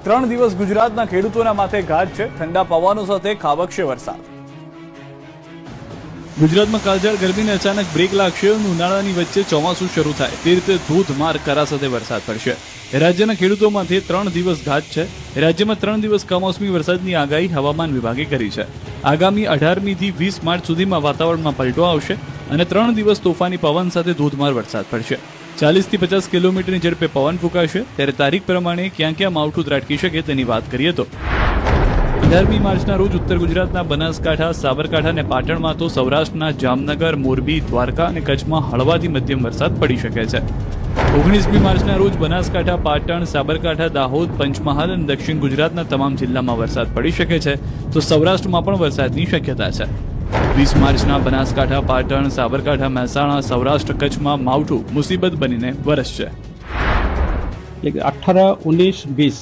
3 દિવસ ગુજરાતના ખેડૂતોના માથે ઘાટ છે. ઠંડા પવનો સાથે ખાબકશે વરસાદ. ગુજરાતમાં કાળઝાળ ગરમીને અચાનક બ્રેક લાગશે અને ઉનાળાની વચ્ચે ચોમાસું શરૂ થાય તે રીતે ધોધમાર કરા સાથે વરસાદ પડશે. રાજ્યના ખેડૂતો માટે 3 દિવસ ઘાટ છે. રાજ્યમાં 3 દિવસ કમોસમી વરસાદની આગાહી હવામાન વિભાગે કરી છે. આગામી 18મી થી 20 માર્ચ સુધીમાં વાતાવરણમાં પલટો આવશે અને 3 દિવસ તોફાની પવન સાથે ધોધમાર વરસાદ પડશે. 40 થી 50 કિલોમીટરની ઝડપે પવન ફૂંકાશે. ત્યારે તારીખ પ્રમાણે ક્યાં ક્યાં માવઠું ત્રાટકી શકે તેની વાત કરીએ તો 18મી માર્ચના રોજ ઉત્તર ગુજરાતના બનાસકાંઠા, સાબરકાંઠા અને પાટણમાં તો સૌરાષ્ટ્રના જામનગર, મોરબી, દ્વારકા અને કચ્છમાં હળવાથી મધ્યમ વરસાદ પડી શકે છે. 19મી માર્ચના રોજ બનાસકાંઠા, પાટણ, સાબરકાંઠા, દાહોદ, પંચમહાલ અને દક્ષિણ ગુજરાતના તમામ જિલ્લામાં વરસાદ પડી શકે છે તો સૌરાષ્ટ્રમાં પણ વરસાદની શક્યતા છે. 20 માર્ચના બનાસકાંઠા, પાટણ, સાબરકાંઠા, મહેસાણા, સૌરાષ્ટ્ર, કચ્છમાં માવઠું મુસીબત બનીને વરસશે. 18, 19, 20